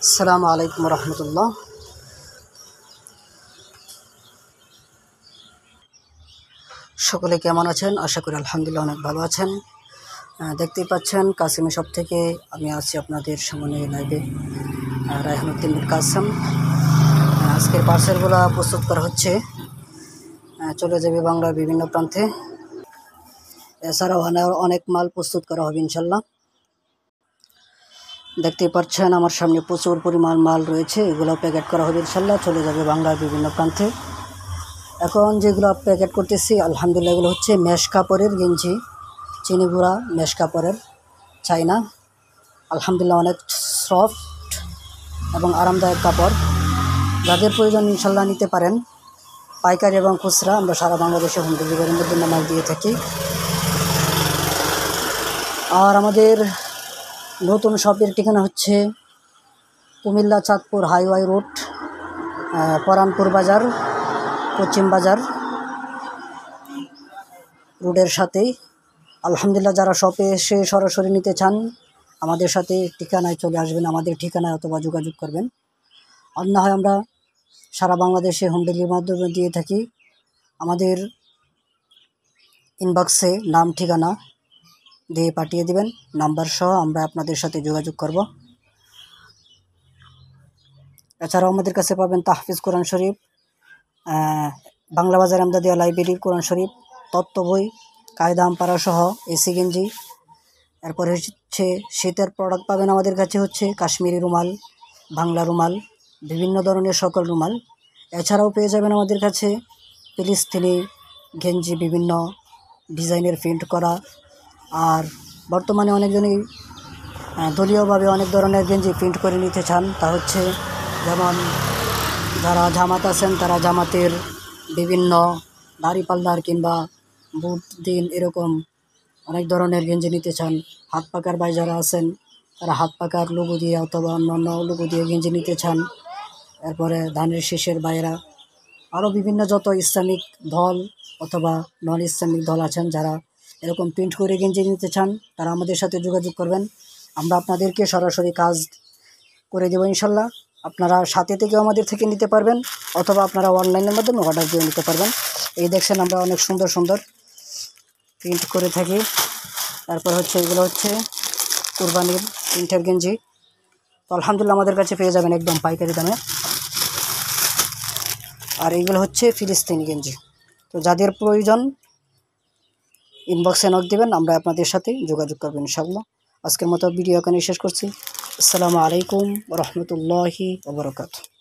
আসসালামু আলাইকুম রহমতুল্লাহ। সকলে কেমন আছেন? আশা করি আলহামদুলিল্লাহ অনেক ভালো আছেন। দেখতেই পাচ্ছেন কাসিমে সব থেকে আমি আছি আপনাদের সামনে লাইভে, রায়হানুদ্দিন বিন কাসেম। আজকের পার্সেলগুলো প্রস্তুত করা হচ্ছে, চলে যাবে বাংলার বিভিন্ন প্রান্তে। এছাড়াও অনেক মাল প্রস্তুত করা হবে ইনশাল্লাহ। দেখতেই পাচ্ছেন আমার সামনে প্রচুর পরিমাণ মাল রয়েছে, এগুলো প্যাকেট করা হবে ইনশাল্লাহ, চলে যাবে বাংলার বিভিন্ন প্রান্তে। এখন যেগুলো প্যাকেট করতেছি আলহামদুলিল্লাহ এগুলো হচ্ছে মেশ কাপড়ের গেঞ্জি, চিনিগুড়া মেশ কাপড়ের, চাইনা। আলহামদুলিল্লাহ অনেক সফট এবং আরামদায়ক কাপড়। যাদের প্রয়োজন ইনশাল্লাহ নিতে পারেন। পাইকারি এবং খুচরা আমরা সারা বাংলাদেশে হোম ডেলিভারির মধ্যে মাল দিয়ে থাকি। আর আমাদের নতুন শপের ঠিকানা হচ্ছে কুমিল্লা চাঁদপুর হাইওয়ে রোড, পরানপুর বাজার, পশ্চিম বাজার রোডের সাথেই। আলহামদুলিল্লাহ যারা শপে এসে সরাসরি নিতে চান আমাদের সাথে ঠিকানায় চলে আসবেন, আমাদের ঠিকানায় অথবা যোগাযোগ করবেন। আর না হয় আমরা সারা বাংলাদেশে হোম ডেলিভারির মাধ্যমে দিয়ে থাকি। আমাদের ইনবক্সে নাম ঠিকানা দিয়ে পাঠিয়ে দিবেন, নাম্বার সহ আমরা আপনাদের সাথে যোগাযোগ করব। এছাড়াও আমাদের কাছে পাবেন তাহফিজ কোরআন শরীফ, বাংলা বাজার আমদাদিয়া লাইব্রেরির কোরআন শরীফ, তত্ত্ব বই, কায়দা আমপারা সহ এসি গেঞ্জি। এরপরে হচ্ছে শীতের প্রোডাক্ট পাবেন আমাদের কাছে হচ্ছে কাশ্মীরি রুমাল, বাংলা রুমাল, বিভিন্ন ধরনের সকল রুমাল। এছাড়াও পেয়ে যাবেন আমাদের কাছে ফিলিস্তিনি গেঞ্জি, বিভিন্ন ডিজাইনের প্রিন্ট করা। আর বর্তমানে অনেকজনই দলীয়ভাবে অনেক ধরনের গেঞ্জি প্রিন্ট করে নিতে চান। তা হচ্ছে যেমন যারা জামাত আছেন তারা জামাতের বিভিন্ন দাড়িপাল্লার কিংবা বুট দিন এরকম অনেক ধরনের গেঞ্জি নিতে চান। হাত পাকার ভাই যারা আছেন তারা হাত পাকার লোগো দিয়ে অথবা অন্য লোগো দিয়ে গেঞ্জি নিতে চান। এরপরে ধানের শীষের বাইরা, আরও বিভিন্ন যত ইসলামিক দল অথবা নন ইসলামিক দল আছেন যারা এরকম প্রিন্ট করে গেঞ্জি নিতে চান তারা আমাদের সাথে যোগাযোগ করবেন। আমরা আপনাদেরকে সরাসরি কাজ করে দেবো ইনশাল্লাহ। আপনারা সাথে থেকেও আমাদের থেকে নিতে পারবেন অথবা আপনারা অনলাইনের মাধ্যমে অর্ডার দিয়ে নিতে পারবেন। এই দেখছেন আমরা অনেক সুন্দর সুন্দর প্রিন্ট করে থাকি। তারপর হচ্ছে এগুলো হচ্ছে কুরবানির প্রিন্টের গেঞ্জি। তো আলহামদুলিল্লাহ আমাদের কাছে পেয়ে যাবেন একদম পাইকারি দামে। আর এইগুলো হচ্ছে ফিলিস্তিনি গেঞ্জি। তো যাদের প্রয়োজন ইনবক্সে নক দেবেন, আমরা আপনাদের সাথে যোগাযোগ করবেন ইনশাআল্লাহ। আজকের মতো ভিডিও এখানে শেষ করছি। আসসালামু আলাইকুম ওয়া রাহমাতুল্লাহি ওয়া বারাকাতুহু।